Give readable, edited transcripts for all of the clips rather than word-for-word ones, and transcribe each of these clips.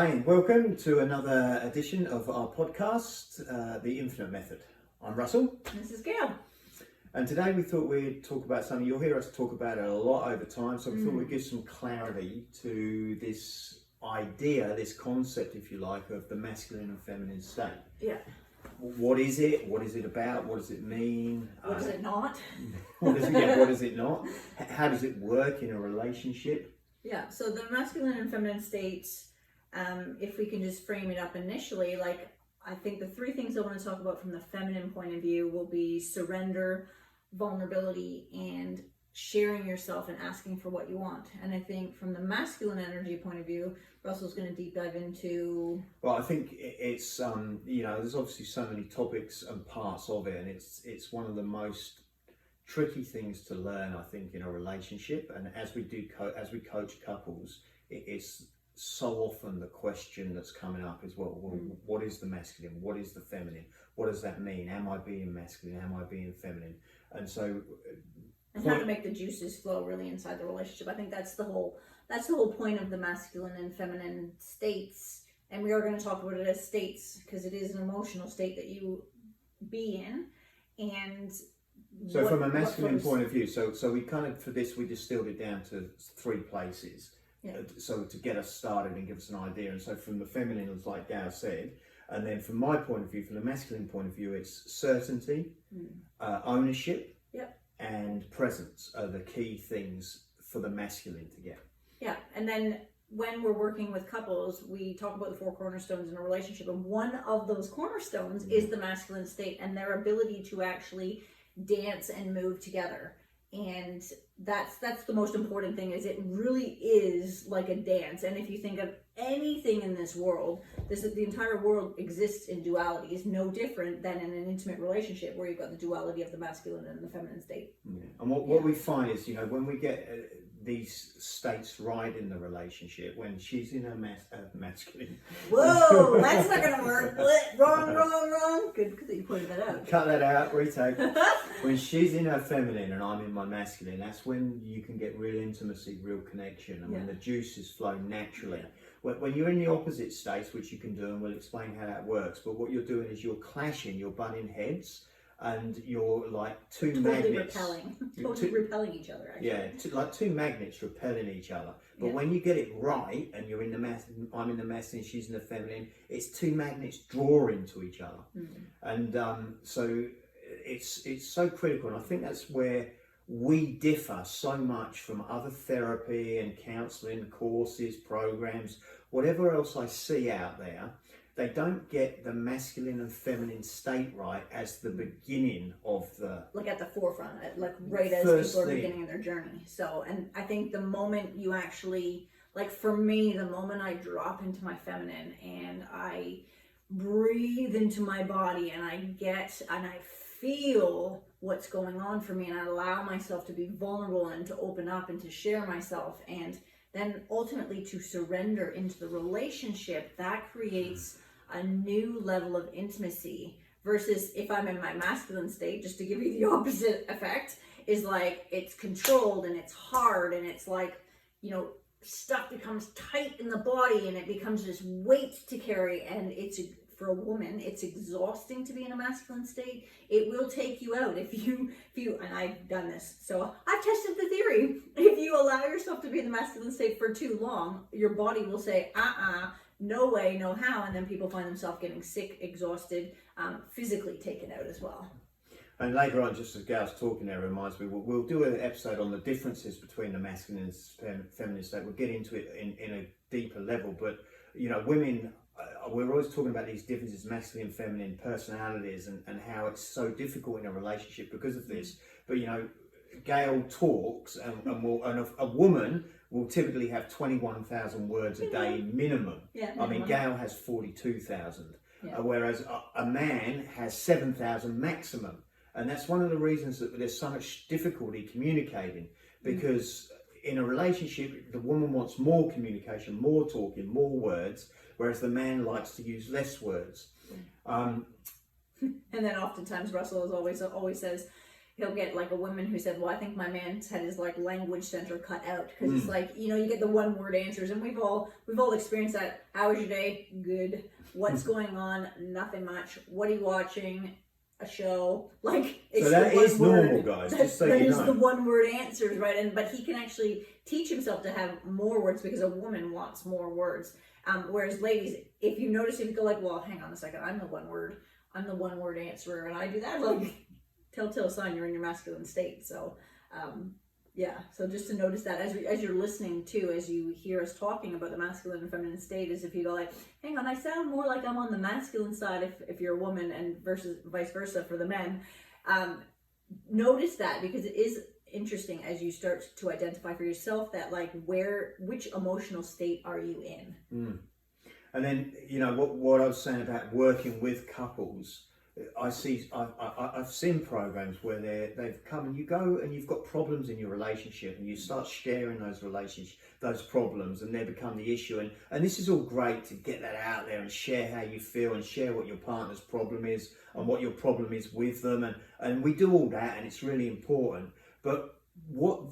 Hi, and welcome to another edition of our podcast, The Infinite Method. I'm Russell. This is Gail. And today we thought we'd talk about something, you'll hear us talk about it a lot over time, so we thought we'd give some clarity to this idea, this concept, if you like, of the masculine and feminine state. Yeah. What is it? What is it about? What does it mean? What is it not? What is it not? How does it work in a relationship? Yeah, so the masculine and feminine states, if we can just frame it up initially, like I think the three things I want to talk about from the feminine point of view will be surrender, vulnerability, and sharing yourself and asking for what you want. And I think from the masculine energy point of view, Russell's going to deep dive into... Well, I think it's, there's obviously so many topics and parts of it, and it's one of the most tricky things to learn, I think, in a relationship. And as we coach couples, it's so often the question that's coming up is, well, what is the masculine? What is the feminine? What does that mean? Am I being masculine? Am I being feminine? And so... And how to make the juices flow really inside the relationship. I think that's the whole point of the masculine and feminine states. And we are going to talk about it as states because it is an emotional state that you be in. And so from a masculine point of view, so we kind of, for this, we distilled it down to three places. Yeah. So to get us started and give us an idea. And so from the feminine, it's like Gail said, and then from my point of view, from the masculine point of view, it's certainty, ownership, and presence are the key things for the masculine to get. Yeah, and then when we're working with couples, we talk about the four cornerstones in a relationship, and one of those cornerstones is the masculine state and their ability to actually dance and move together. And that's the most important thing, is it really is like a dance. And if you think of anything in this world, the entire world exists in duality, is no different than in an intimate relationship where you've got the duality of the masculine and the feminine state. Yeah. And what we find is, when we get these states right in the relationship, when she's in her masculine... Whoa, that's not going to work. Wrong. Good that you pointed that out. Cut that out, retake. When she's in her feminine and I'm in my masculine, that's when you can get real intimacy, real connection, and when the juices flow naturally. When you're in the opposite states, which you can do, and we'll explain how that works, but what you're doing is you're clashing, you're butting heads, and you're like magnets. Repelling each other, actually. Yeah, like two magnets repelling each other. But when you get it right, and you're in the I'm in the masculine, she's in the feminine, it's two magnets drawing to each other. And so it's so critical, and I think that's where we differ so much from other therapy and counselling courses, programs, whatever else I see out there. They don't get the masculine and feminine state right as the beginning of the... Like at the forefront, like right as people are beginning their journey. So, and I think the moment you actually, like for me, the moment I drop into my feminine and I breathe into my body and I feel what's going on for me and I allow myself to be vulnerable and to open up and to share myself and then ultimately to surrender into the relationship, that creates a new level of intimacy versus if I'm in my masculine state, just to give you the opposite effect, is like it's controlled and it's hard and it's like, stuff becomes tight in the body and it becomes this weight to carry, and for a woman, it's exhausting to be in a masculine state. It will take you out if you, and I've done this, so I've tested the theory. If you allow yourself to be in the masculine state for too long, your body will say, no way, no how, and then people find themselves getting sick, exhausted, physically taken out as well. And later on, just as Gail's talking there, reminds me, we'll do an episode on the differences between the masculine and feminine state. We'll get into it in a deeper level, but women, we're always talking about these differences, masculine and feminine personalities, and how it's so difficult in a relationship because of this. But Gail talks, and a woman will typically have 21,000 words a day minimum. Yeah, minimum. I mean, Gail has 42,000, whereas a man has 7,000 maximum. And that's one of the reasons that there's so much difficulty communicating, because in a relationship, the woman wants more communication, more talking, more words, whereas the man likes to use less words. And then oftentimes Russell always says, he'll get like a woman who said, well, I think my man's had his like language center cut out, because it's like, you know, you get the one word answers, and we've all experienced that. How was your day? Good. What's going on? Nothing much. What are you watching? A show. Like, it's so that is normal, guys. That, just so that you is know. the one word answers, right? And but he can actually teach himself to have more words, because a woman wants more words. Whereas ladies, if you notice, if you go like, well, hang on a second, I'm the one word answerer, and I do that, like, telltale sign you're in your masculine state. So yeah, so just to notice that as you're listening too, as you hear us talking about the masculine and feminine state, is if you go like, hang on, I sound more like I'm on the masculine side if you're a woman, and versus vice versa for the men. Notice that, because it is interesting as you start to identify for yourself that, like, which emotional state are you in. And then, you know, what I was saying about working with couples, I've seen programs where they've come and you go and you've got problems in your relationship, and you start sharing those problems, and they become the issue. And this is all great to get that out there and share how you feel and share what your partner's problem is and what your problem is with them. And we do all that, and it's really important. But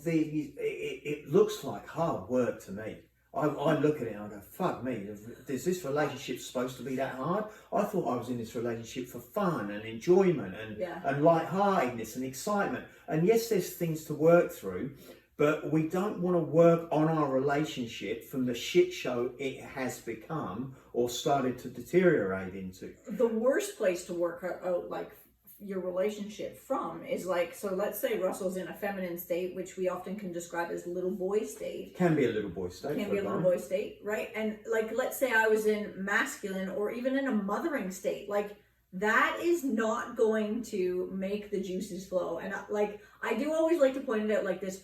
it looks like hard work to me. I look at it and I go, fuck me, is this relationship supposed to be that hard? I thought I was in this relationship for fun and enjoyment and lightheartedness and excitement. And yes, there's things to work through, but we don't want to work on our relationship from the shit show it has become or started to deteriorate into. The worst place to work out, like, your relationship from is like, so let's say Russell's in a feminine state, which we often can describe as little boy state. Can be a little boy state. Can be a little boy state, right? And like, let's say I was in masculine or even in a mothering state, like, that is not going to make the juices flow. And I do always like to point it out like this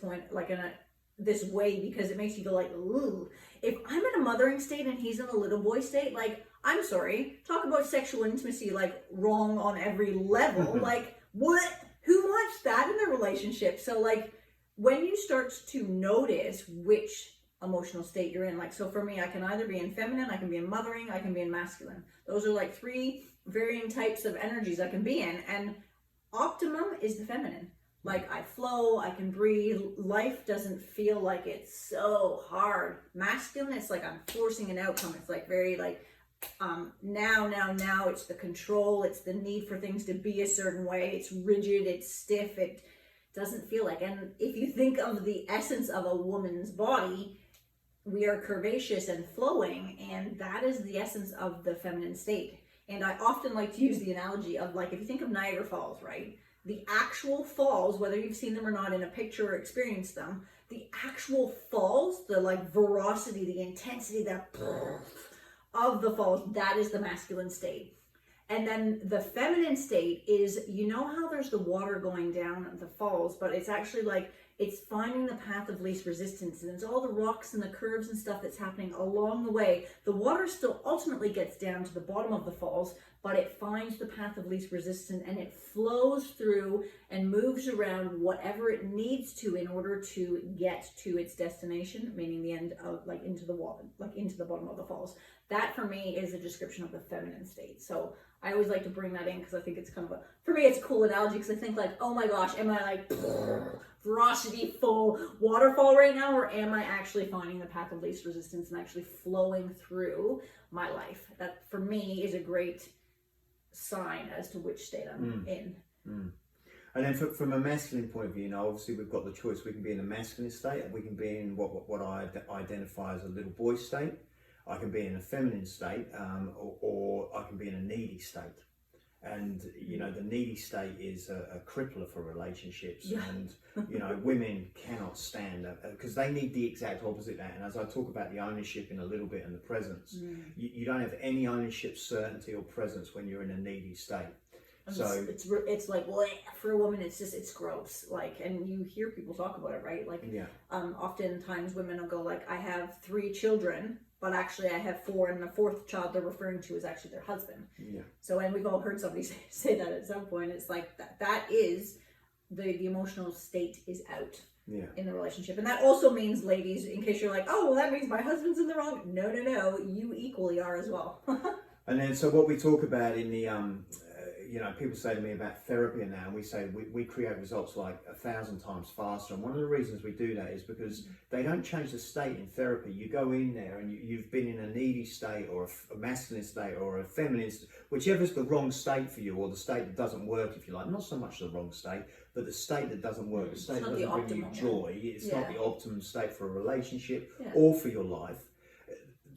this way, because it makes you go like, ooh, if I'm in a mothering state and he's in a little boy state, like, I'm sorry, talk about sexual intimacy, like, wrong on every level. Like, what? Who wants that in their relationship? So, like, when you start to notice which emotional state you're in, like, so for me, I can either be in feminine, I can be in mothering, I can be in masculine. Those are like 3 varying types of energies I can be in. And optimum is the feminine. Like, I flow, I can breathe, life doesn't feel like it's so hard. Masculine, it's like I'm forcing an outcome. It's like very like, now, it's the control, it's the need for things to be a certain way, it's rigid, it's stiff, it doesn't feel like. And if you think of the essence of a woman's body, we are curvaceous and flowing, and that is the essence of the feminine state. And I often like to use the analogy of, like, if you think of Niagara Falls, right? The actual falls, whether you've seen them or not in a picture or experienced them, the actual falls, the like veracity, the intensity, that of the falls, that is the masculine state. And then the feminine state is, you know how there's the water going down the falls, but it's actually like, it's finding the path of least resistance, and it's all the rocks and the curves and stuff that's happening along the way. The water still ultimately gets down to the bottom of the falls, but it finds the path of least resistance, and it flows through and moves around whatever it needs to in order to get to its destination, meaning the end of, like, into the water, like into the bottom of the falls. That for me is a description of the feminine state. So I always like to bring that in, because I think it's kind of for me, it's a cool analogy, because I think like, oh my gosh, am I like veracity full waterfall right now, or am I actually finding the path of least resistance and actually flowing through my life? That for me is a great sign as to which state I'm in. And then from a masculine point of view, you know, obviously we've got the choice. We can be in a masculine state, we can be in what I identify as a little boy state. I can be in a feminine state, or I can be in a needy state. And, you know, the needy state is a crippler for relationships. Yeah. And, you know, women cannot stand that, because they need the exact opposite of that. And as I talk about the ownership in a little bit and the presence, you don't have any ownership, certainty or presence when you're in a needy state. And so it's like, well, for a woman, it's gross. Like, and you hear people talk about it, right? Like, oftentimes women will go like, I have 3 children, but actually I have 4, and the 4th child they're referring to is actually their husband. Yeah. So, and we've all heard somebody say that at some point. It's like that is the emotional state is out in the relationship. And that also means, ladies, in case you're like, oh, well, that means my husband's in the wrong. No, you equally are as well. And then, so what we talk about in the, you know, people say to me about therapy now, and we say we create results like 1,000 times faster. And one of the reasons we do that is because they don't change the state in therapy. You go in there and you've been in a needy state or a masculine state or a feminine state, whichever's the wrong state for you, or the state that doesn't work, if you like. Not so much the wrong state, but the state that doesn't work, the state that doesn't bring you joy. It's not the optimum state for a relationship or for your life.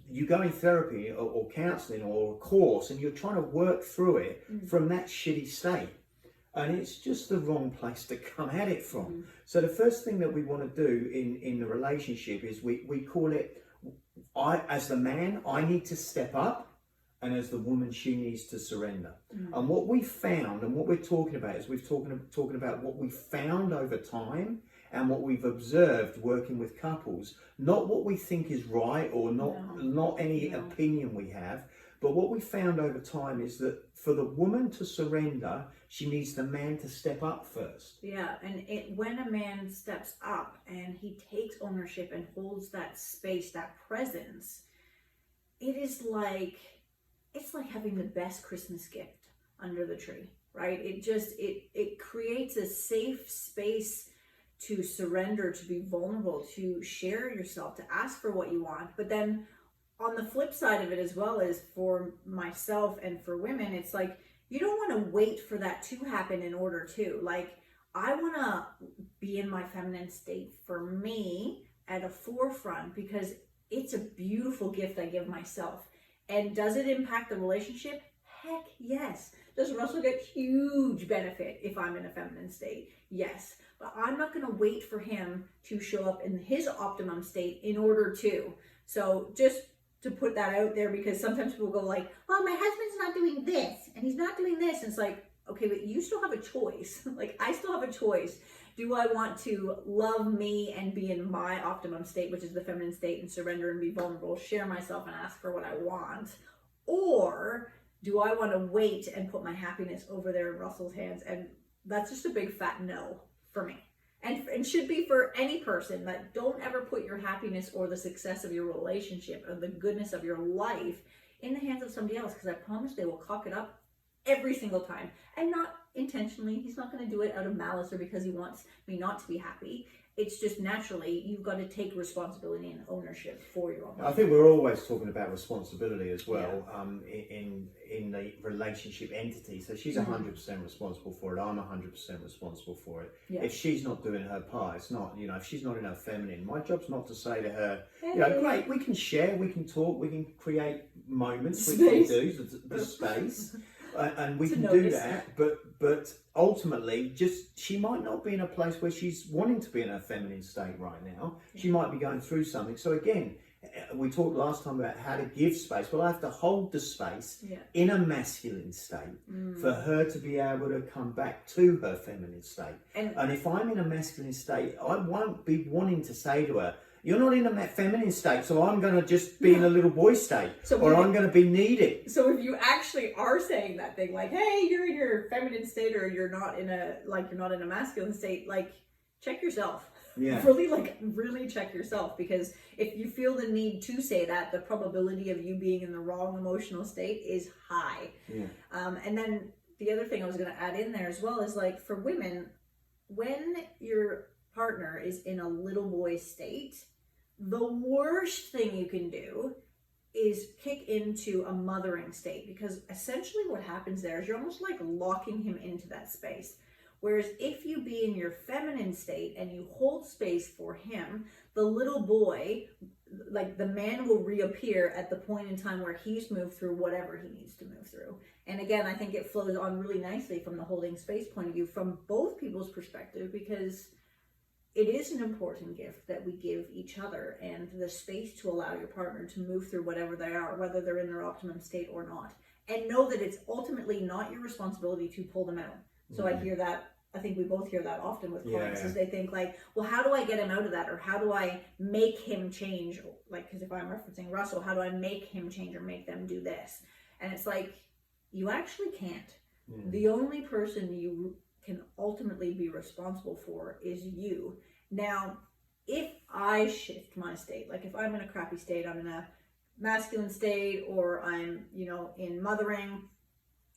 You go in therapy or counselling or a course, and you're trying to work through it from that shitty state, and it's just the wrong place to come at it from. So the first thing that we want to do in the relationship is we call it, as the man, I need to step up, and as the woman, she needs to surrender. And what we found, and what we're talking about, is we're talking about what we found over time and what we've observed working with couples, not what we think is right or not any opinion we have, but what we found over time is that for the woman to surrender, she needs the man to step up first. Yeah, and when a man steps up and he takes ownership and holds that space, that presence, it's like having the best Christmas gift under the tree, right? It creates a safe space to surrender, to be vulnerable, to share yourself, to ask for what you want. But then on the flip side of it, as well as for myself and for women, it's like, you don't want to wait for that to happen in order to. Like, I want to be in my feminine state for me at a forefront, because it's a beautiful gift I give myself. And does it impact the relationship? Heck yes. Does Russell get huge benefit if I'm in a feminine state? Yes. But I'm not going to wait for him to show up in his optimum state in order to. So just to put that out there, because sometimes people go like, oh, my husband's not doing this and he's not doing this. And it's like, okay, but you still have a choice. Like, I still have a choice. Do I want to love me and be in my optimum state, which is the feminine state, and surrender and be vulnerable, share myself and ask for what I want? Or do I want to wait and put my happiness over there in Russell's hands? And that's just a big fat no for me. And should be for any person. That don't ever put your happiness or the success of your relationship or the goodness of your life in the hands of somebody else, because I promise they will cock it up every single time, and not intentionally. He's not going to do it out of malice or because he wants me not to be happy. It's just naturally, you've got to take responsibility and ownership for your own life. I think we're always talking about responsibility as well, in the relationship entity. So she's 100% responsible for it. I'm 100% responsible for it. Yeah. If she's not doing her part, it's not, if she's not in her feminine, my job's not to say to her, hey, great, we can share, we can talk, we can create moments, which we do, the space. And we can do that, but ultimately, she might not be in a place where she's wanting to be in her feminine state right now. She might be going through something. So again, we talked last time about how to give space. Well, I have to hold the space in a masculine state for her to be able to come back to her feminine state. And if I'm in a masculine state, I won't be wanting to say to her, you're not in a feminine state, so I'm going to just be in a little boy state, or I'm going to be needy. So if you actually are saying that thing, like, hey, you're in your feminine state, or you're not in a masculine state, like, check yourself. Yeah. Really check yourself, because if you feel the need to say that, the probability of you being in the wrong emotional state is high. Yeah. And then the other thing I was going to add in there as well is, like, for women, when your partner is in a little boy state, the worst thing you can do is kick into a mothering state, because essentially what happens there is you're almost like locking him into that space. Whereas if you be in your feminine state and you hold space for him, the little boy, like, the man will reappear at the point in time where he's moved through whatever he needs to move through. And again, I think it flows on really nicely from the holding space point of view from both people's perspective, because it is an important gift that we give each other, and the space to allow your partner to move through whatever they are, whether they're in their optimum state or not. And know that it's ultimately not your responsibility to pull them out. So I hear that, I think we both hear that often with clients, is they think like, well, how do I get him out of that? Or how do I make him change? Like, because if I'm referencing Russell, how do I make him change or make them do this? And it's like, you actually can't. The only person you can ultimately be responsible for is you. Now, if I shift my state, like if I'm in a crappy state, I'm in a masculine state, or I'm, in mothering,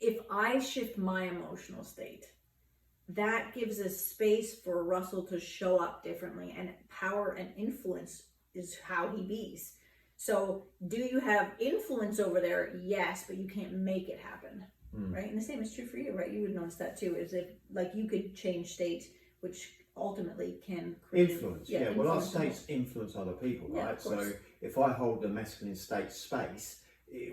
if I shift my emotional state, that gives a space for Russell to show up differently, and power and influence is how he bees. So do you have influence over there? Yes, but you can't make it happen. Right? And the same is true for you, right? You would notice that too, is if like you could change state, which ultimately can create influence. Yeah, well, our states influence other people, right? So if I hold the masculine state space,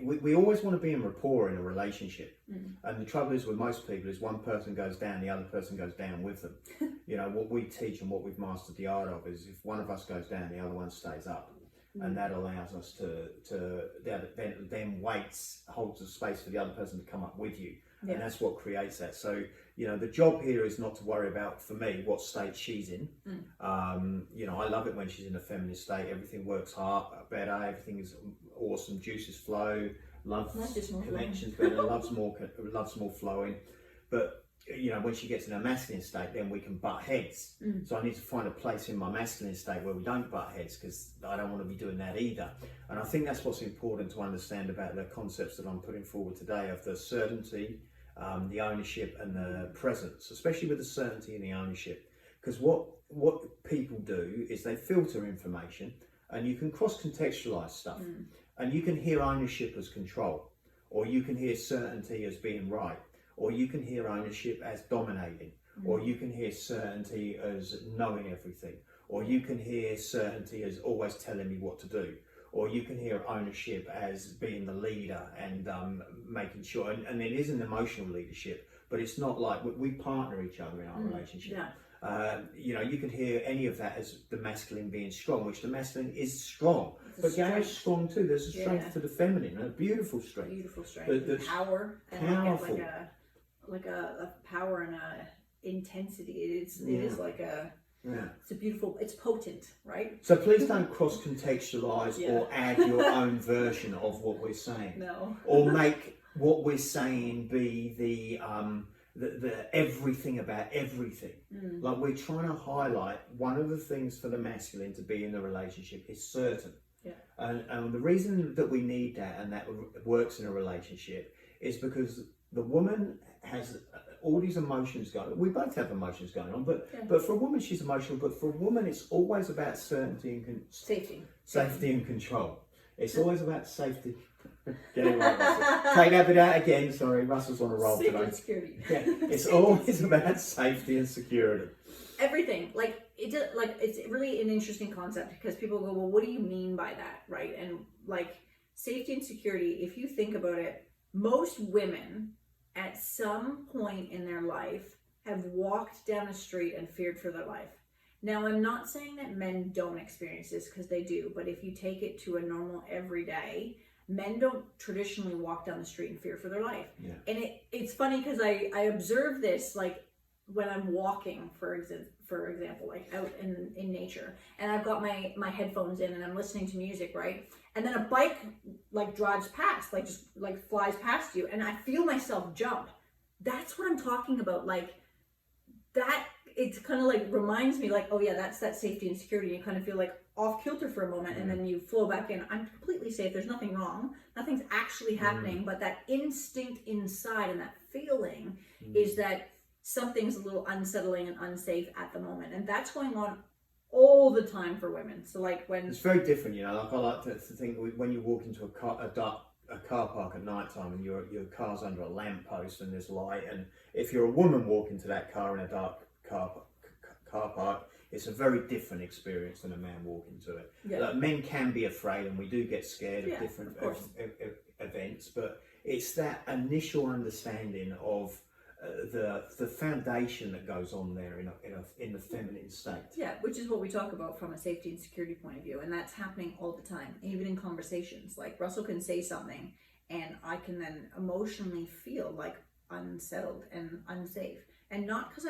we always want to be in rapport in a relationship. And the trouble is with most people is one person goes down, the other person goes down with them. You know, what we teach and what we've mastered the art of is if one of us goes down, the other one stays up. And that allows us to then holds the space for the other person to come up with you. Yeah. And that's what creates that. So, you know, the job here is not to worry about, for me, what state she's in. You know, I love it when she's in a feminine state. Everything works hard, better, everything is awesome, juices flow, loves connections better, loves more flowing. But you know, when she gets in a masculine state, then we can butt heads. So I need to find a place in my masculine state where we don't butt heads, because I don't want to be doing that either. And I think that's what's important to understand about the concepts that I'm putting forward today of the certainty, the ownership and the presence, especially with the certainty and the ownership. Because what people do is they filter information, and you can cross-contextualize stuff. And you can hear ownership as control, or you can hear certainty as being right, or you can hear ownership as dominating, or you can hear certainty as knowing everything, or you can hear certainty as always telling me what to do, or you can hear ownership as being the leader and making sure, and it is an emotional leadership, but it's not like we partner each other in our relationship. Yeah. You know, you can hear any of that as the masculine being strong, which the masculine is strong, but Gary's strong too. There's a strength to the feminine, and a beautiful strength. Beautiful strength, the power, and powerful. Like a power and a intensity. It is like a. Yeah. It's a beautiful. It's potent, right? So please don't cross-contextualize or add your own version of what we're saying. No. Or make what we're saying be the everything about everything. Like, we're trying to highlight one of the things for the masculine to be in the relationship is certain. Yeah. And the reason that we need that and that works in a relationship is because the woman has all these emotions going on. We both have emotions going on, but for a woman she's emotional, but for a woman it's always about certainty and safety and control. It's always about safety. Get it right, Russell. Take that bit out again. Sorry, Russell's on a roll today. And security. Yeah, it's always about safety and security. Everything, it's really an interesting concept, because people go, well, what do you mean by that, right? And like safety and security, if you think about it, most women at some point in their life have walked down a street and feared for their life. Now, I'm not saying that men don't experience this, because they do, but if you take it to a normal everyday, men don't traditionally walk down the street and fear for their life. Yeah. And it's funny because I observe this, like when I'm walking, for example, like out in nature, and I've got my headphones in and I'm listening to music, right? And then a bike like drives past, like just like flies past you, and I feel myself jump. That's what I'm talking about. Like that, it's kind of like reminds me, like, oh yeah, that's that safety and security. You kind of feel like off kilter for a moment, and then you flow back in. I'm completely safe. There's nothing wrong. Nothing's actually happening, but that instinct inside and that feeling is that something's a little unsettling and unsafe at the moment, and that's going on all the time for women. So like when it's very different, you know. Like I like to think when you walk into a car park at night time and your car's under a lamppost and there's light, and if you're a woman walking to that car in a dark car park, it's a very different experience than a man walking to it. Yeah. Like, men can be afraid, and we do get scared of different events, but it's that initial understanding of the foundation that goes on there in the feminine state. Yeah, which is what we talk about from a safety and security point of view, and that's happening all the time, even in conversations. Like Russell can say something, and I can then emotionally feel like unsettled and unsafe, and not because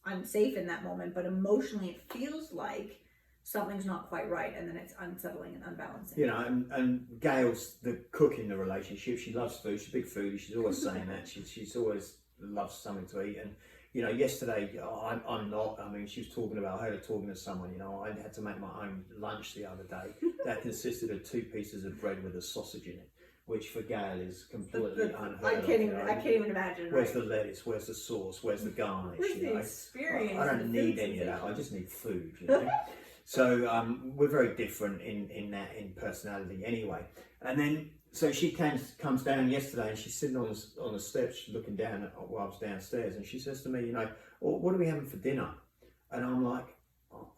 I'm safe in that moment, but emotionally it feels like something's not quite right, and then it's unsettling and unbalancing. You know, and Gail's the cook in the relationship. She loves food. She's a big foodie. She's always saying that. She's always loves something to eat. And you know, yesterday I'm not. I mean, she was talking about her talking to someone. You know, I had to make my own lunch the other day. That consisted of 2 pieces of bread with a sausage in it. which for Gail is completely unheard I of. can't even imagine. Where's right? the lettuce? Where's the sauce? Where's the garnish? Where's you the know? experience? I don't need any of that. I just need food. You know? So we're very different in personality anyway. And then so she comes down yesterday and she's sitting on the steps looking down while I was downstairs, and she says to me, you know, well, what are we having for dinner? And I'm like,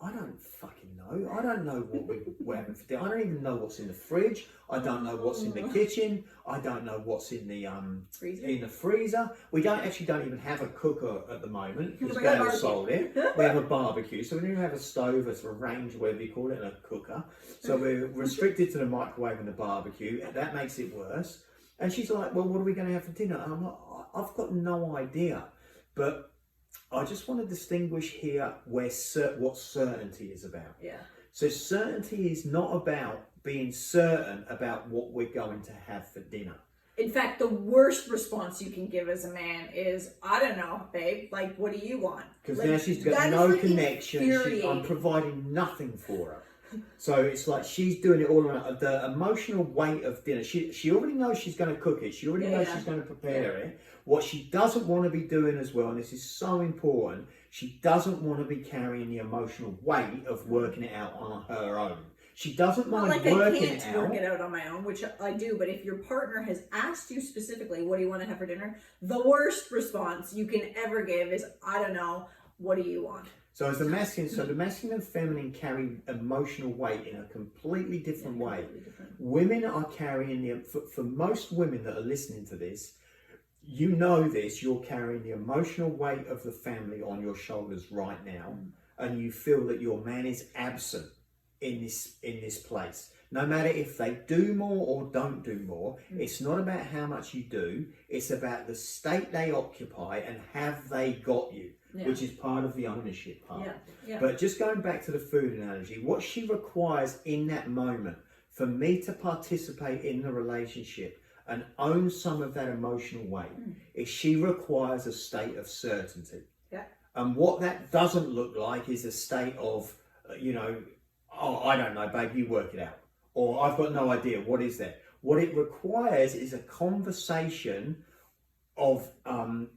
I don't fucking know. I don't know what we're having for dinner. I don't even know what's in the fridge. I don't know what's in the kitchen. I don't know what's in the freezer. We don't even have a cooker at the moment because Gail sold it. We have a barbecue, so we don't even have a stove, a range, whatever you call it, and a cooker. So we're restricted to the microwave and the barbecue. That makes it worse. And she's like, well, what are we going to have for dinner? And I'm like, I've got no idea, but I just want to distinguish here what certainty is about. Yeah. So certainty is not about being certain about what we're going to have for dinner. In fact, the worst response you can give as a man is, I don't know, babe, like, what do you want? Because like, now she's got no connection. I'm providing nothing for her. So it's like she's doing it all around. The emotional weight of dinner. She already knows she's going to cook it. She already knows she's going to prepare it. What she doesn't want to be doing as well, and this is so important, she doesn't want to be carrying the emotional weight of working it out on her own. She doesn't mind working it out. I can't work it out on my own, which I do, but if your partner has asked you specifically, what do you want to have for dinner? The worst response you can ever give is, I don't know, what do you want? So the masculine and feminine carry emotional weight in a completely different way. Completely different. Women are carrying for most women that are listening to this, you know this, you're carrying the emotional weight of the family on your shoulders right now, and you feel that your man is absent in this place. No matter if they do more or don't do more, it's not about how much you do, it's about the state they occupy and have they got you, which is part of the ownership part. But just going back to the food analogy, what she requires in that moment for me to participate in the relationship and own some of that emotional weight is she requires a state of certainty. And what that doesn't look like is a state of, oh, I don't know, babe, you work it out. Or I've got no idea, what is that? What it requires is a conversation of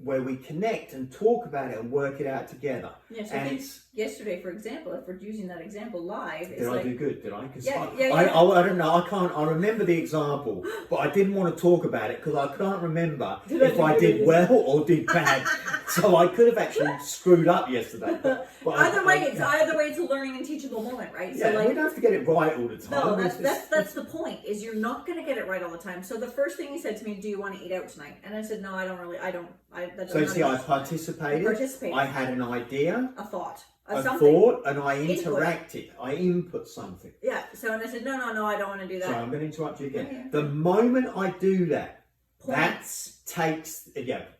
where we connect and talk about it and work it out together. Yes, I think yesterday, for example, if we're using that example live, did I do good? Did I? Because I don't know. I can't. I remember the example, but I didn't want to talk about it because I can't remember if I did well or did bad. So I could have actually screwed up yesterday. But either way, it's a learning and teachable moment, right? Yeah, so we don't have to get it right all the time. No, that's the point. Is you're not going to get it right all the time. So the first thing he said to me, "Do you want to eat out tonight?" And I said, "No, I don't really. I don't." So see, I participated. I had an idea, a thought, thought, and I interacted. I input something. Yeah. So and I said, no, I don't want to do that. So I'm going to interrupt you again. Yeah. The moment I do that, points. That takes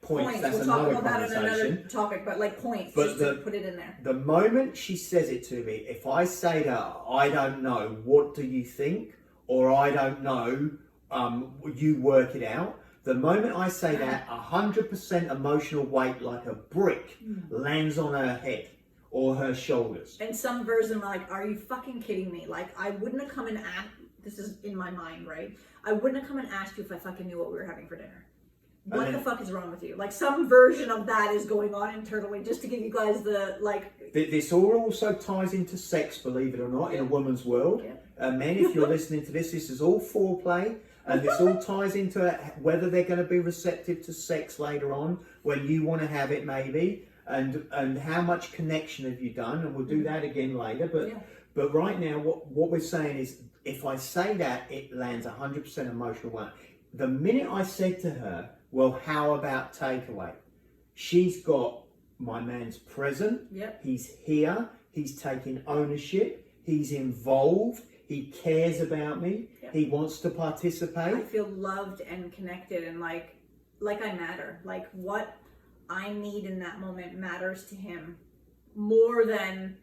points. That's we'll another talk about conversation. Another topic, but like points. But just to put it in there. The moment she says it to me, if I say to her, I don't know, what do you think, or I don't know, you work it out. The moment I say that, 100% emotional weight like a brick lands on her head or her shoulders. And some version like, are you fucking kidding me? Like, I wouldn't have come and asked, this is in my mind, right? I wouldn't have come and asked you if I fucking knew what we were having for dinner. What the fuck is wrong with you? Like, some version of that is going on internally, just to give you guys the, like... This all also ties into sex, believe it or not, in a woman's world. Men, if you're listening to this is all foreplay. And this all ties into whether they're going to be receptive to sex later on, when you want to have it maybe, and how much connection have you done, and we'll do that again later. But right now, what we're saying is, if I say that, it lands 100% emotional weight. The minute I said to her, well, how about takeaway? She's got, my man's present, he's here, he's taking ownership, he's involved, he cares about me. He wants to participate. I feel loved and connected, and like I matter. Like what I need in that moment matters to him more than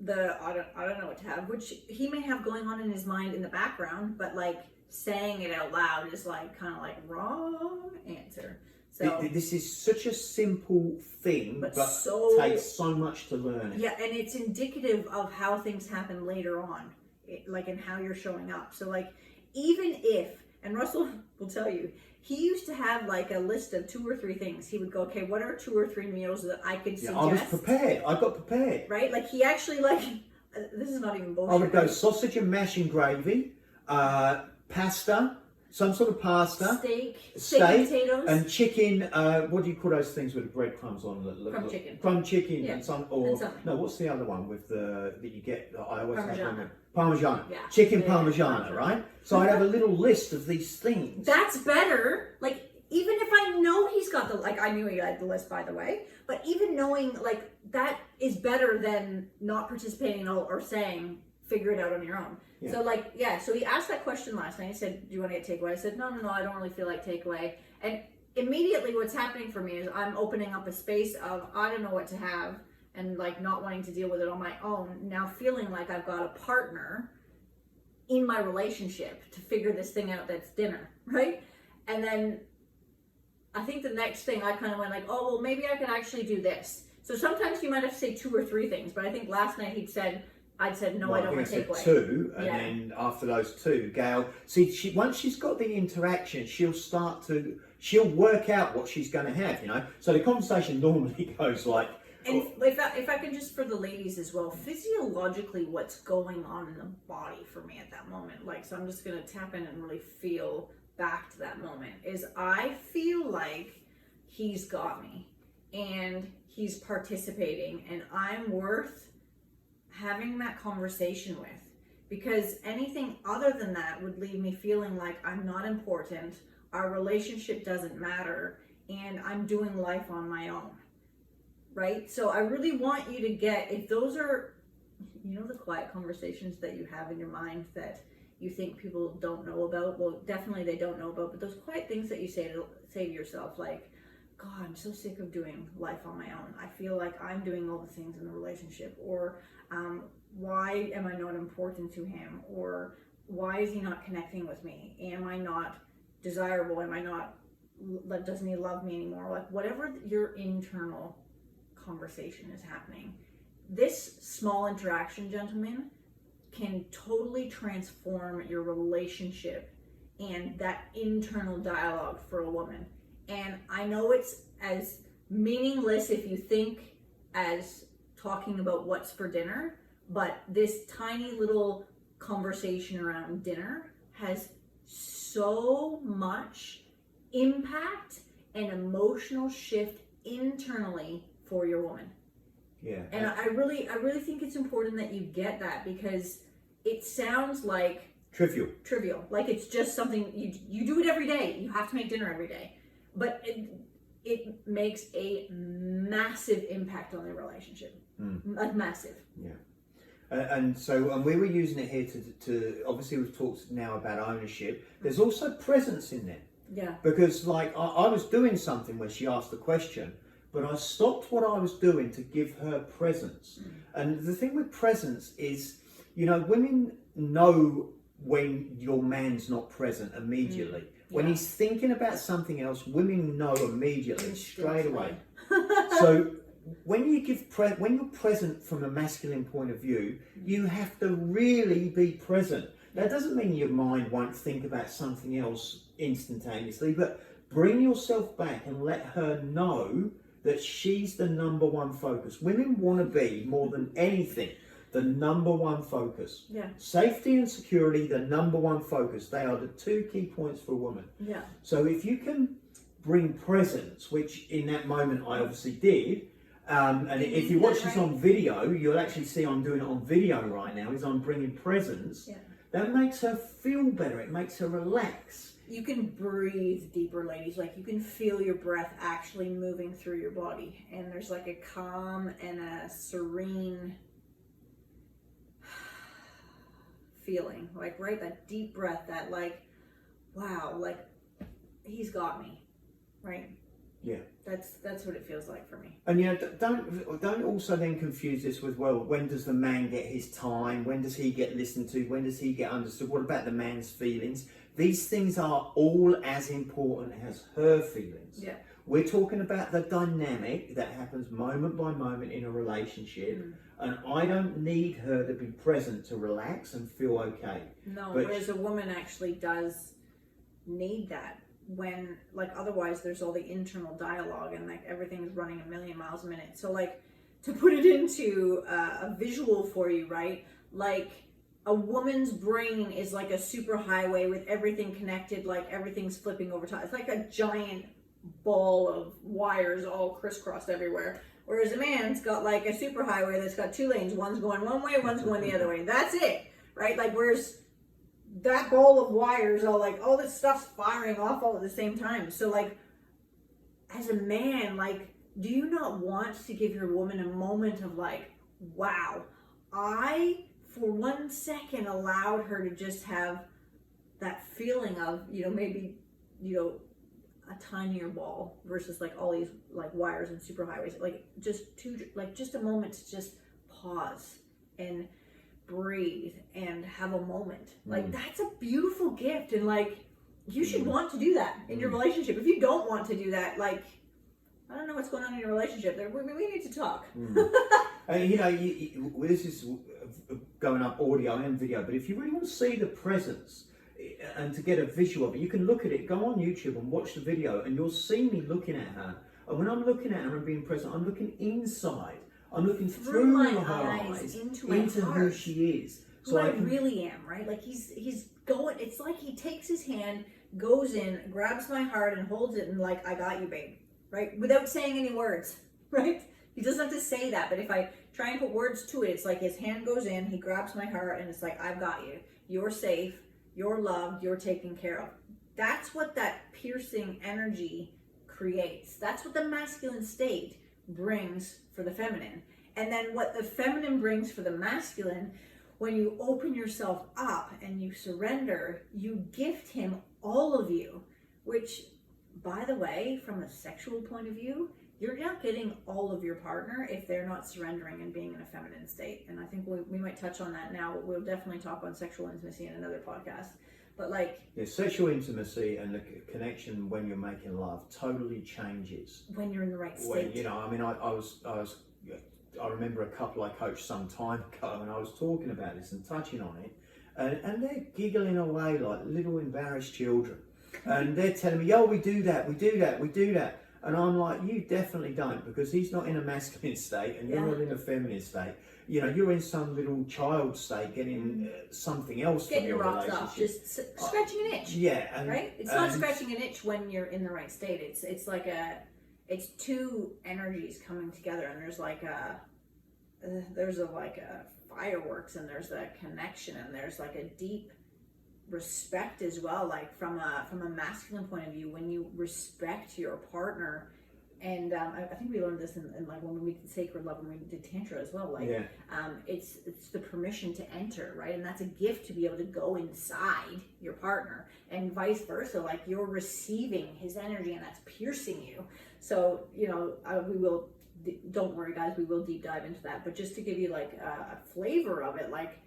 I don't know what to have, which he may have going on in his mind in the background, but like saying it out loud is like kind of like wrong answer. So this is such a simple thing, but takes so much to learn it. Yeah, and it's indicative of how things happen later on. Like in how you're showing up. So like even if And Russell will tell you, he used to have like a list of 2 or 3 things. He would go, okay, what are 2 or 3 meals that I could suggest? I was prepared. I got prepared. Right? Like he actually like, this is not even bullshit. I would go sausage and mash and gravy, pasta, some sort of pasta, steak, potatoes, and chicken. What do you call those things with the breadcrumbs on? Crumb chicken. Crumb chicken, Yeah. and something. No, what's the other one with that you get? I always Parmigiana. have Parmigiana. Yeah. Chicken Yeah, Parmigiana, right? So I'd have a little list of these things. That's better. Like, even if I know he's got the, like, I knew he had the list, by the way, but even knowing, like, that is better than not participating or saying, figure it out on your own. Yeah. So, like, yeah, so he asked that question last night. He said, do you want to get takeaway? I said, no, I don't really feel like takeaway. And immediately what's happening for me is I'm opening up a space of, I don't know what to have, and, like, not wanting to deal with it on my own. Now feeling like I've got a partner in my relationship to figure this thing out that's dinner, right? And then I think the next thing I kind of went like, oh, well, maybe I could actually do this. So sometimes you might have to say 2 or 3 things, but I think last night I'd said, no, I don't want to take away. 2, and then after those 2, Gail, see, once she's got the interaction, she'll work out what she's going to have, you know? So the conversation normally goes like... And if I can just, for the ladies as well, physiologically, what's going on in the body for me at that moment, like, so I'm just going to tap in and really feel back to that moment, is I feel like he's got me, and he's participating, and I'm worth having that conversation with, because anything other than that would leave me feeling like I'm not important, our relationship doesn't matter, and I'm doing life on my own, right? So I really want you to get, if those are, you know, the quiet conversations that you have in your mind that you think people don't know about, well, definitely they don't know about, but those quiet things that you say to yourself, like, God, I'm so sick of doing life on my own. I feel like I'm doing all the things in the relationship, or why am I not important to him, or why is he not connecting with me? Am I not desirable? Am I not, doesn't he love me anymore? Like, whatever your internal conversation is happening, this small interaction, gentlemen, can totally transform your relationship and that internal dialogue for a woman. And I know it's as meaningless if you think as talking about what's for dinner, but this tiny little conversation around dinner has so much impact and emotional shift internally for your woman. Yeah. And I really think it's important that you get that, because it sounds like trivial, like it's just something you do it every day. You have to make dinner every day, but it makes a massive impact on the relationship. Like massive. Yeah. And we were using it here to obviously we've talked now about ownership. There's also presence in there. Yeah. Because like I was doing something when she asked the question, but I stopped what I was doing to give her presence. And the thing with presence is, you know, women know when your man's not present immediately. When he's thinking about something else, women know immediately, straight away. So when you when you're present from a masculine point of view, you have to really be present. That doesn't mean your mind won't think about something else instantaneously, but bring yourself back and let her know that she's the number one focus. Women want to be, more than anything, the number one focus. Yeah. Safety and security, the number one focus. They are the 2 key points for a woman. Yeah. So if you can bring presence, which in that moment I obviously did, and if you watch this on video, you'll actually see I'm doing it on video right now, is I'm bringing presence. Yeah. That makes her feel better. It makes her relax. You can breathe deeper, ladies. Like, you can feel your breath actually moving through your body. And there's like a calm and a serene feeling. Like, right? That deep breath, that like, wow, like, he's got me. Right? Yeah. That's what it feels like for me. And you know, don't also then confuse this with, well, when does the man get his time? When does he get listened to? When does he get understood? What about the man's feelings? These things are all as important as her feelings. Yeah. We're talking about the dynamic that happens moment by moment in a relationship, and I don't need her to be present to relax and feel okay. No, but whereas a woman actually does need that when, like, otherwise there's all the internal dialogue and like everything's running a million miles a minute. So like, to put it into a visual for you, right? Like, a woman's brain is like a super highway with everything connected, like everything's flipping over top. It's like a giant ball of wires all crisscrossed everywhere. Whereas a man's got like a super highway that's got 2 lanes. One's going one way, one's going the other way. That's it, right? Like, where's that ball of wires all like, all this stuff's firing off all at the same time. So like, as a man, like, do you not want to give your woman a moment of like, wow, I for 1 second allowed her to just have that feeling of, you know, maybe, you know, a tinier ball versus like all these like wires and superhighways, like just a moment to just pause and breathe and have a moment. Like, that's a beautiful gift, and like, you should want to do that in your relationship. If you don't want to do that, like, I don't know what's going on in your relationship. We need to talk. You know, this is going up audio and video, but if you really want to see the presence and to get a visual of it, you can look at it, go on YouTube and watch the video, and you'll see me looking at her. And when I'm looking at her and being present, I'm looking inside. I'm looking through her eyes into who she is. So I really am, right? Like, he's going, it's like he takes his hand, goes in, grabs my heart and holds it, and like, I got you, babe, right? Without saying any words, right? He doesn't have to say that, but if I try and put words to it, it's like his hand goes in, he grabs my heart, and it's like, I've got you. You're safe, you're loved, you're taken care of. That's what that piercing energy creates. That's what the masculine state brings for the feminine. And then what the feminine brings for the masculine, when you open yourself up and you surrender, you gift him all of you, which, by the way, from a sexual point of view, you're not getting all of your partner if they're not surrendering and being in a feminine state. And I think we might touch on that now, but we'll definitely talk on sexual intimacy in another podcast. But like, yeah, sexual intimacy and the connection when you're making love totally changes when you're in the right state. When, you know, I mean, I remember a couple I coached some time ago, and I was talking about this and touching on it, and they're giggling away like little embarrassed children, and they're telling me, "Oh, we do that, we do that, we do that." And I'm like, you definitely don't, because he's not in a masculine state and you're not in a feminine state. You know, you're in some little child state getting something else from your relationship. Off, just scratching an itch. Yeah. Right? It's not scratching an itch when you're in the right state. It's like it's two energies coming together, and there's like a fireworks, and there's a connection, and there's like a deep respect as well, like from a masculine point of view, when you respect your partner. And I think we learned this in like when we did sacred love, when we did tantra as well, like it's the permission to enter, right? And that's a gift, to be able to go inside your partner, and vice versa, like you're receiving his energy and that's piercing you. So, you know, we will, don't worry guys, we will deep dive into that, but just to give you like a flavor of it, like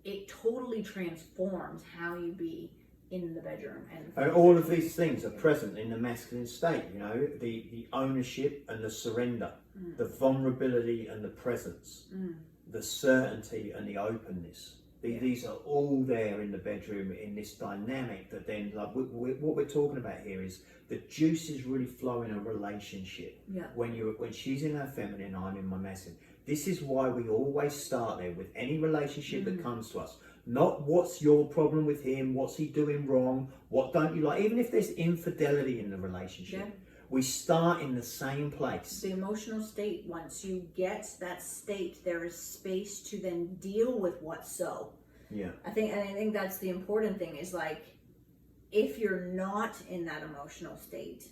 it totally transforms how you be in the bedroom. And all of these things are present in the masculine state, you know, the ownership and the surrender, the vulnerability and the presence, the certainty and the openness. These are all there in the bedroom, in this dynamic that then, like, what we're talking about here is the juice is really flowing in a relationship. Yeah. When she's in her feminine, I'm in my masculine. This is why we always start there with any relationship that comes to us. Not what's your problem with him, what's he doing wrong, what don't you like, even if there's infidelity in the relationship. We start in the same place. The emotional state, once you get that state, there is space to then deal with what's so. Yeah. I think that's the important thing, is like, if you're not in that emotional state,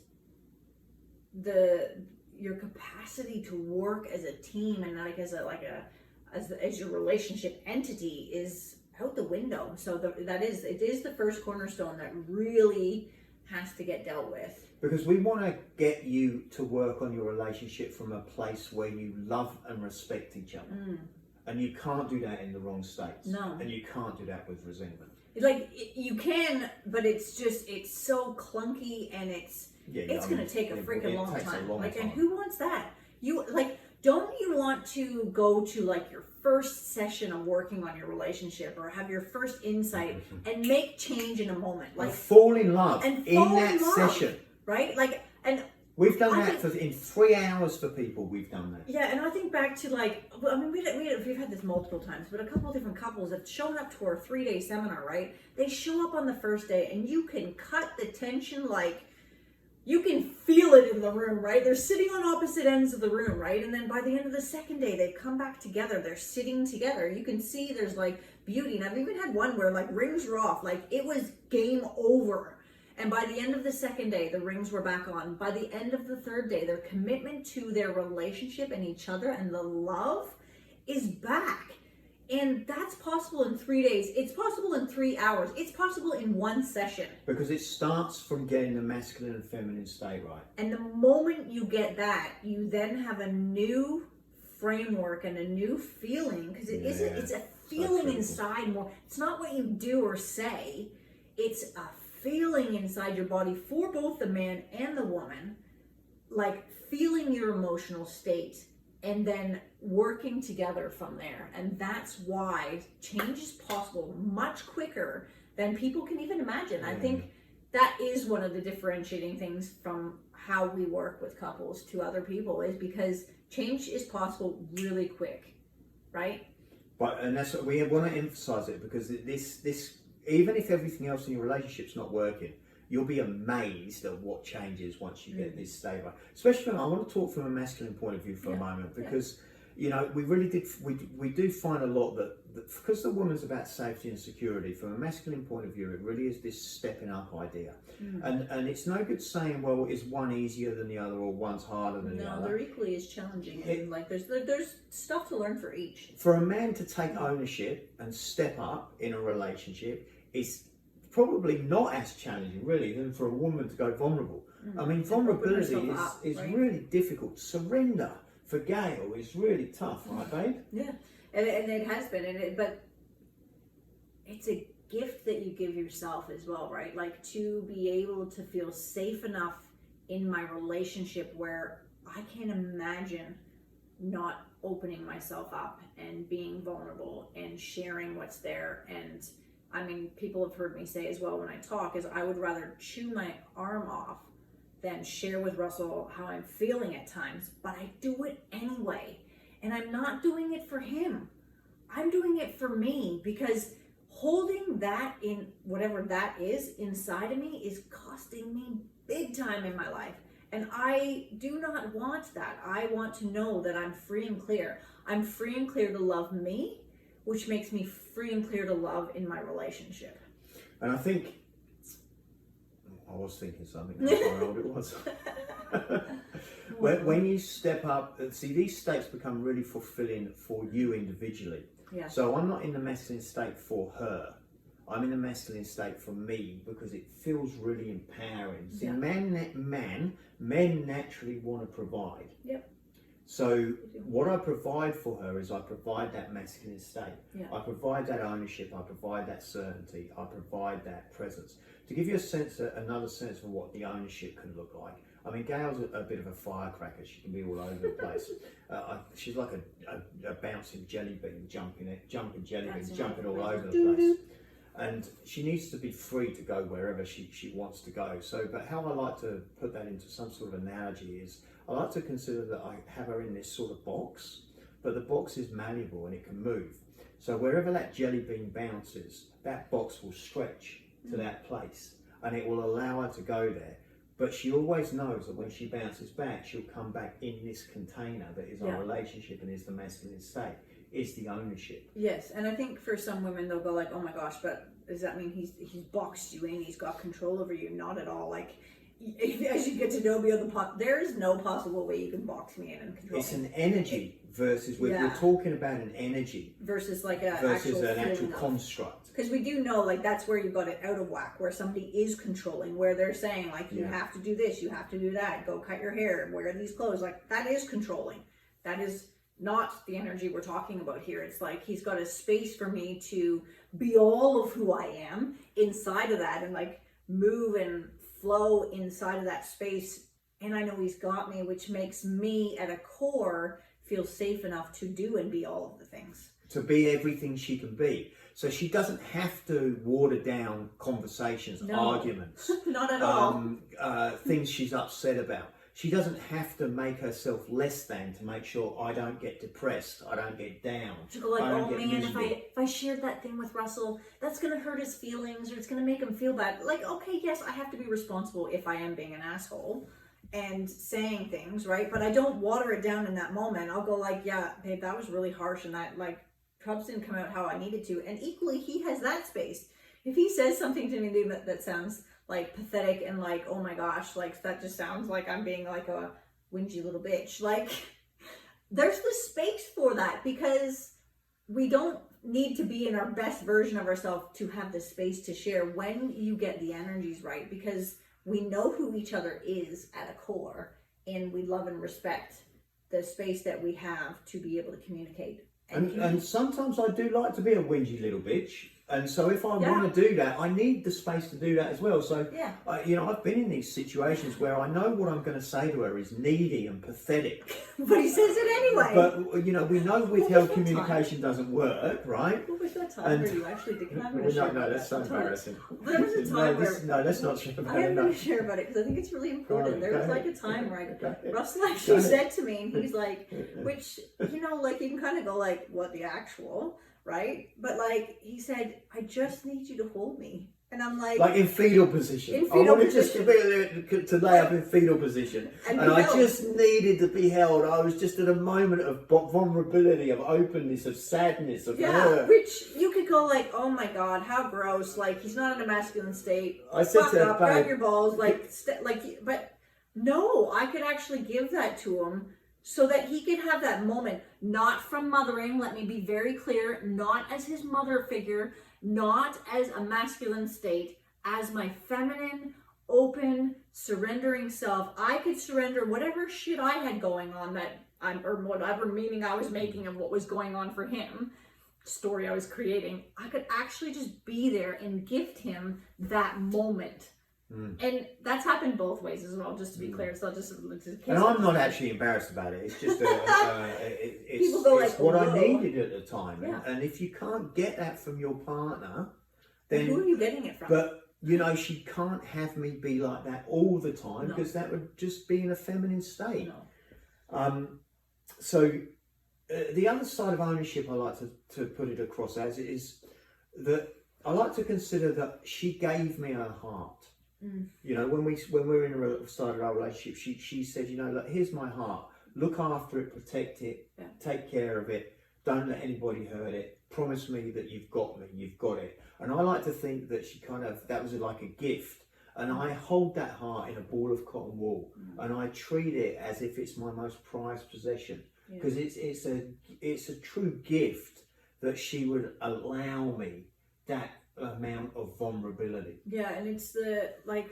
your capacity to work as a team and like as your relationship entity is out the window. So it is the first cornerstone that really has to get dealt with. Because we want to get you to work on your relationship from a place where you love and respect each other. And you can't do that in the wrong states. No. And you can't do that with resentment. Like, you can, but it's so clunky, and it's going to take a freaking long time. And who wants that? You like, don't you want to go to like your first session of working on your relationship or have your first insight and make change in a moment, like and fall in love and in fall that in love, session, right? Like, and we've done I that think, in 3 hours for people. We've done that. yeah, and I think back to like, I mean, we've had this multiple times, but a couple of different couples have shown up to our 3-day seminar, right? They show up on the first day and you can cut the tension, like, you can feel it in the room, right? They're sitting on opposite ends of the room, right? And then by the end of the second day, they've come back together. They're sitting together. You can see there's like beauty. And I've even had one where like rings were off, like it was game over. And by the end of the second day, the rings were back on. By the end of the third day, their commitment to their relationship and each other and the love is back. And that's possible in 3 days. It's possible in 3 hours. It's possible in one session. Because it starts from getting the masculine and feminine state right. And the moment you get that, you then have a new framework and a new feeling, because it's a feeling inside more. It's not what you do or say. It's a feeling inside your body for both the man and the woman, like feeling your emotional state and then working together from there. And that's why change is possible much quicker than people can even imagine. I think that is one of the differentiating things from how we work with couples to other people, is because change is possible really quick, right? But and that's what we want to emphasize it, because this even if everything else in your relationship's not working, you'll be amazed at what changes once you get this state right. Especially, I want to talk from a masculine point of view for a moment, because you know, we do find a lot that because the woman's about safety and security, from a masculine point of view, it really is this stepping up idea. And it's no good saying, well, is one easier than the other or one's harder than the other. No, they're equally as challenging, and like there's stuff to learn for each. For a man to take ownership and step up in a relationship is probably not as challenging, really, than for a woman to go vulnerable. I mean, vulnerability is right? really difficult. Surrender for Gail is really tough, right, babe? Yeah, and it has been, but it's a gift that you give yourself as well, right? Like, to be able to feel safe enough in my relationship where I can't imagine not opening myself up and being vulnerable and sharing what's there. And I mean, people have heard me say as well when I talk, is I would rather chew my arm off than share with Russell how I'm feeling at times, but I do it anyway. And I'm not doing it for him. I'm doing it for me, because holding that in, whatever that is inside of me, is costing me big time in my life. And I do not want that. I want to know that I'm free and clear. I'm free and clear to love me, which makes me free and clear to love in my relationship. And I think, I was thinking something, I don't know how old it was. when you step up, see, these states become really fulfilling for you individually. Yeah. So I'm not in the masculine state for her. I'm in the masculine state for me, because it feels really empowering. See, men naturally want to provide. Yep. So what I provide for her is I provide that masculine state. Yeah. I provide that ownership. I provide that certainty. I provide that presence. To give you a sense, another sense of what the ownership can look like. I mean, Gail's a bit of a firecracker. She can be all over the place. She's like a bouncing jelly bean, jumping jelly beans, jumping all over the place. And she needs to be free to go wherever she wants to go. So, but how I like to put that into some sort of analogy is, I like to consider that I have her in this sort of box, but the box is malleable and it can move. So wherever that jelly bean bounces, that box will stretch to that place, and it will allow her to go there. But she always knows that when she bounces back, she'll come back in this container that is our relationship and is the masculine state, is the ownership. Yes, and I think for some women, they'll go like, oh my gosh, but does that mean he's boxed you in, he's got control over you? Not at all. Like, as you get to know me on the there is no possible way you can box me in and control it's me. An energy versus, we're talking about an energy versus like an actual construct. Because we do know, like, that's where you've got it out of whack, where somebody is controlling, where they're saying, like, you have to do this, you have to do that, go cut your hair, wear these clothes. Like, that is controlling. That is not the energy we're talking about here. It's like, he's got a space for me to be all of who I am inside of that, and like move and flow inside of that space and I know he's got me, which makes me at a core feel safe enough to do and be all of the things. To be everything she can be. So she doesn't have to water down conversations, arguments, not at all. Things she's upset about. She doesn't have to make herself less than to make sure I don't get depressed, I don't get down. She'll go like, oh man, if I shared that thing with Russell, that's going to hurt his feelings, or it's going to make him feel bad. Like, okay, yes, I have to be responsible if I am being an asshole and saying things, right? But I don't water it down in that moment. I'll go like, yeah, babe, that was really harsh, and that, like, perhaps didn't come out how I needed to. And equally, he has that space. If he says something to me that sounds like pathetic and like, oh my gosh, like that just sounds like I'm being like a whingy little bitch, like there's the space for that, because we don't need to be in our best version of ourselves to have the space to share when you get the energies right, because we know who each other is at a core, and we love and respect the space that we have to be able to communicate. And sometimes I do like to be a whingy little bitch. And so if I want to do that, I need the space to do that as well. So, I've been in these situations where I know what I'm going to say to her is needy and pathetic. But he says it anyway. But, we know withheld communication doesn't work, right? What was that time where you actually did? No, that's so embarrassing. There was a time No, let's not share about it. I am going to share about it because I think it's really important. There was like a time where Russell actually said to me, and he's like, which, like you can kind of go like, what the actual... right? But like he said, I just need you to hold me. And I'm like in fetal position. I wanted just to lay up in fetal position. And I just needed to be held. I was just at a moment of vulnerability, of openness, of sadness, of hurt. Which you could go like, oh my God, how gross. Like, he's not in a masculine state. I said to her, grab your balls. But no, I could actually give that to him so that he could have that moment, not from mothering, let me be very clear, not as his mother figure, not as a masculine state, as my feminine, open, surrendering self. I could surrender whatever shit I had going on or whatever meaning I was making of what was going on for him, story I was creating. I could actually just be there and gift him that moment. And that's happened both ways as well, just to be clear. It's not just and I'm not actually embarrassed about it. It's just people go it's like, what whoa. I needed at the time. And if you can't get that from your partner, then who are you getting it from? But she can't have me be like that all the time, because that would just be in a feminine state. So the other side of ownership I like to put it across as is that I like to consider that she gave me her heart. When we started our relationship, she said, look, here's my heart. Look after it, protect it, take care of it. Don't let anybody hurt it. Promise me that you've got me, you've got it. And I like to think that that was like a gift. And I hold that heart in a ball of cotton wool, and I treat it as if it's my most prized possession, because it's a true gift that she would allow me that amount of vulnerability. And it's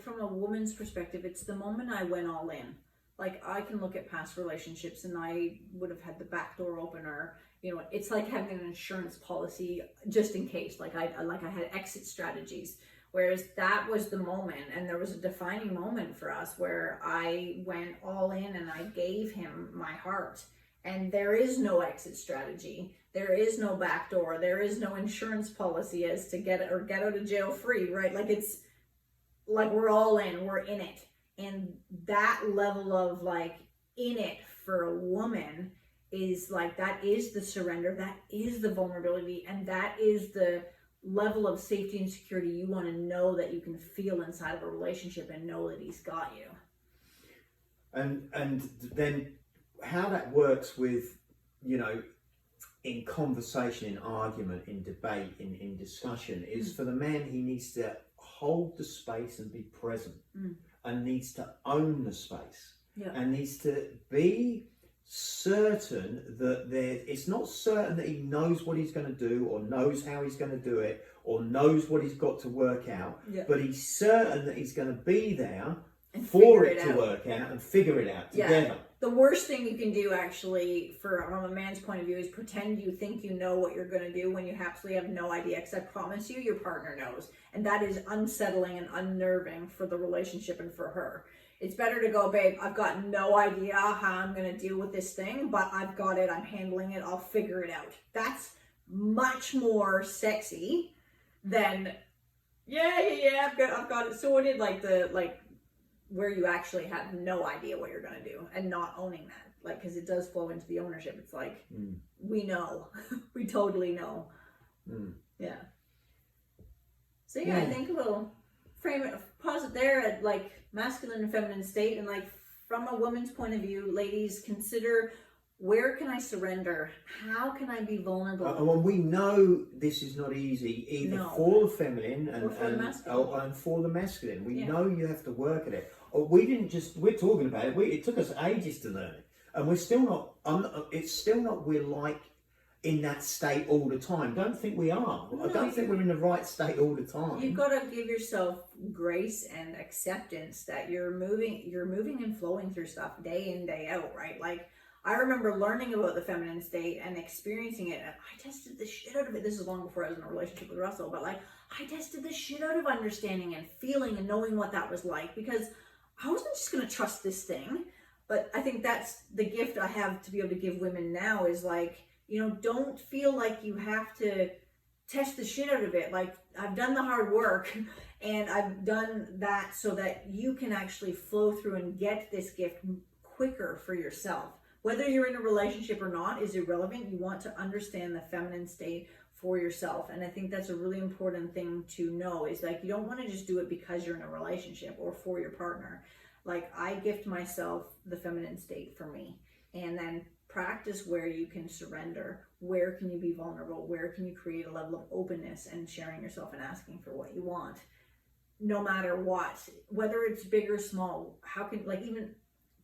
from a woman's perspective, it's the moment I went all in. Like, I can look at past relationships and I would have had the back door open, or it's like having an insurance policy just in case. Like I had exit strategies, whereas that was the moment, and there was a defining moment for us where I went all in and I gave him my heart. And there is no exit strategy. There is no back door. There is no insurance policy as to get out of jail free, right? Like, it's like we're all in, we're in it. And that level of like in it for a woman is like, that is the surrender, that is the vulnerability, and that is the level of safety and security you want to know that you can feel inside of a relationship and know that he's got you. And then how that works with, in conversation, in argument, in debate, in discussion, is for the man, he needs to hold the space and be present, and needs to own the space, and needs to be certain that it's not certain that he knows what he's going to do, or knows how he's going to do it, or knows what he's got to work out, but he's certain that he's going to be there for it to work out and figure it out together. The worst thing you can do, actually, from a man's point of view, is pretend you think you know what you're going to do when you absolutely have no idea, because I promise you, your partner knows. And that is unsettling and unnerving for the relationship and for her. It's better to go, babe, I've got no idea how I'm going to deal with this thing, but I've got it, I'm handling it, I'll figure it out. That's much more sexy than, I've got it sorted, like where you actually have no idea what you're going to do and not owning that. Like, because it does flow into the ownership. It's like, we know, we totally know. Yeah. So yeah, I think we'll frame it, pause it there at like masculine and feminine state, and like from a woman's point of view, ladies, consider, where can I surrender? How can I be vulnerable? And we know this is not easy, either for the feminine and for the masculine. We know you have to work at it. We're talking about it. It took us ages to learn it, and we're still not. It's still not. We're like in that state all the time. Don't think we are. I don't think we're in the right state all the time. You've got to give yourself grace and acceptance that you're moving and flowing through stuff day in, day out, right? Like, I remember learning about the feminine state and experiencing it, and I tested the shit out of it. This is long before I was in a relationship with Russell, but like, I tested the shit out of understanding and feeling and knowing what that was like, because I wasn't just going to trust this thing. But I think that's the gift I have to be able to give women now, is like, you know, don't feel like you have to test the shit out of it. Like, I've done the hard work and I've done that so that you can actually flow through and get this gift quicker for yourself. Whether you're in a relationship or not is irrelevant. You want to understand the feminine state for yourself. And I think that's a really important thing to know, is like, you don't want to just do it because you're in a relationship or for your partner. Like, I gift myself the feminine state for me, and then practice where you can surrender, where can you be vulnerable, where can you create a level of openness and sharing yourself and asking for what you want, no matter what, whether it's big or small. How can, like, even,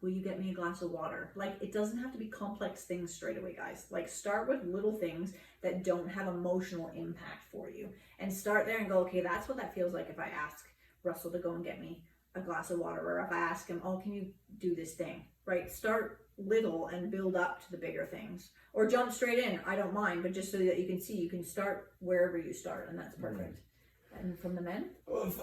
will you get me a glass of water? Like, it doesn't have to be complex things straight away, guys. Like, start with little things that don't have emotional impact for you, and start there and go, okay, that's what that feels like if I ask Russell to go and get me a glass of water, or if I ask him, oh, can you do this thing, right? Start little and build up to the bigger things, or jump straight in. I don't mind, but just so that you can see, you can start wherever you start, and that's perfect. And from the men?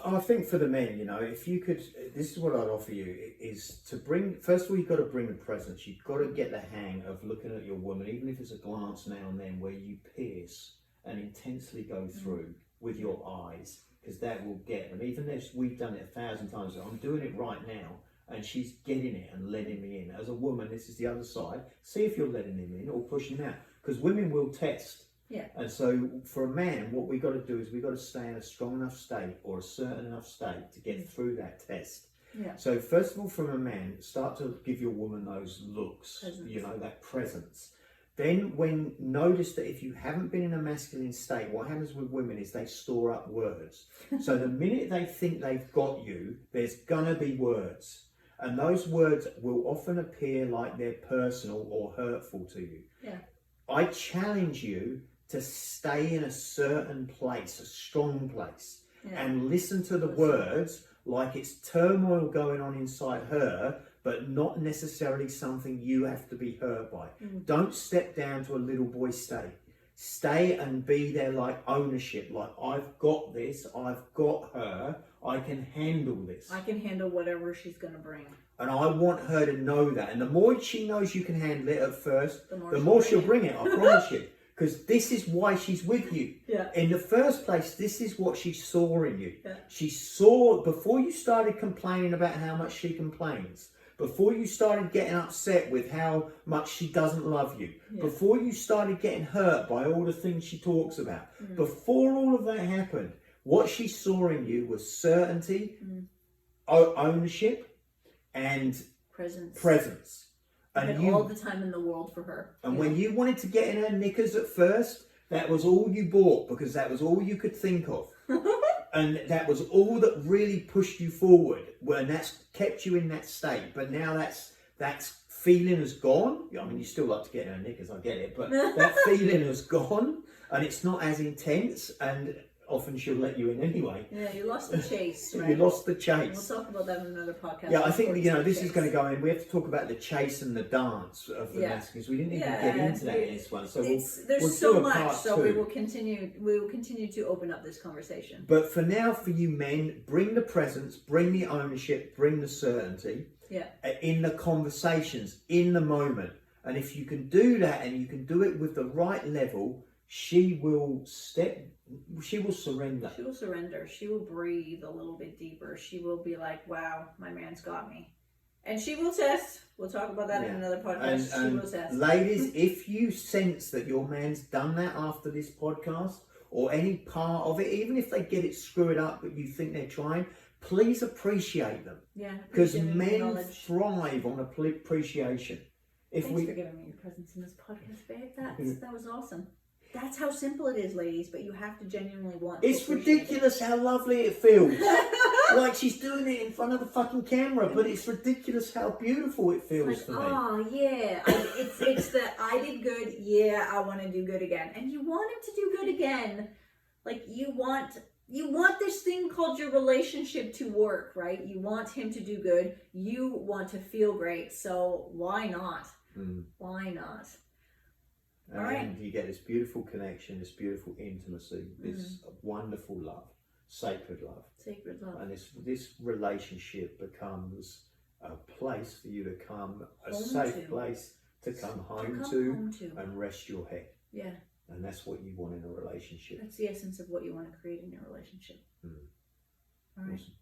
I think for the men, you know, if you could, this is what I'd offer you, is to bring, first of all, you've got to bring the presence. You've got to get the hang of looking at your woman, even if it's a glance now and then, where you pierce and intensely go through with your eyes, because that will get them. Even if we've done it 1,000 times, I'm doing it right now, and she's getting it and letting me in. As a woman, this is the other side. See if you're letting him in or pushing him out, because women will test. Yeah. And so for a man, what we've got to do is we've got to stay in a strong enough state or a certain enough state to get through that test. Yeah. So first of all, from a man, start to give your woman those looks, Presence. you know, that presence. Then notice that if you haven't been in a masculine state, what happens with women is they store up words. So the minute they think they've got you, there's gonna be words. And those words will often appear like they're personal or hurtful to you. Yeah. I challenge you to stay in a certain place, a strong place, and listen to the words like it's turmoil going on inside her, but not necessarily something you have to be hurt by. Don't step down to a little boy state. Stay and be there like ownership, like I've got this, I've got her, I can handle this. I can handle whatever she's going to bring. And I want her to know that. And the more she knows you can handle it at first, the more she'll bring it, I promise you. Because this is why she's with you. Yeah. In the first place, this is what she saw in you. Yeah. She saw, before you started complaining about how much she complains, before you started getting upset with how much she doesn't love you, before you started getting hurt by all the things she talks about, before all of that happened, what she saw in you was certainty, ownership, and presence. And all the time in the world for her. And when you wanted to get in her knickers at first, that was all you bought, because that was all you could think of. And that was all that really pushed you forward, and that's kept you in that state. But now that's feeling has gone. I mean, you still like to get in her knickers, I get it, but that feeling has gone, and it's not as intense. And often she'll let you in anyway. Yeah, you lost the chase, right? You lost the chase. We'll talk about that in another podcast. Yeah, I think this is going to go in. We have to talk about the chase and the dance of the masculines. We didn't even get into that in this one, so there's so much. So we will continue. We will continue to open up this conversation. But for now, for you men, bring the presence, bring the ownership, bring the certainty. Yeah. In the conversations, in the moment, and if you can do that, and you can do it with the right level, she will surrender. She will surrender. She will breathe a little bit deeper. She will be like, wow, my man's got me. And she will test. We'll talk about that in another podcast. She will test. Ladies, if you sense that your man's done that after this podcast, or any part of it, even if they get it screwed up, but you think they're trying, please appreciate them. Yeah. Because men thrive on appreciation. Thanks for giving me your presence in this podcast, babe. That was awesome. That's how simple it is, ladies, but you have to genuinely want to. It's ridiculous how lovely it feels. Like she's doing it in front of the fucking camera, but it's ridiculous how beautiful it feels to me. Oh, yeah. It's that I did good, yeah, I want to do good again. And you want him to do good again. Like, you want this thing called your relationship to work, right? You want him to do good. You want to feel great. So why not? Why not? All right. You get this beautiful connection, this beautiful intimacy, this wonderful love, sacred love. Sacred love. And this relationship becomes a place for you to come, a home safe place to come home to and rest your head. Yeah. And that's what you want in a relationship. That's the essence of what you want to create in your relationship. All right. Awesome.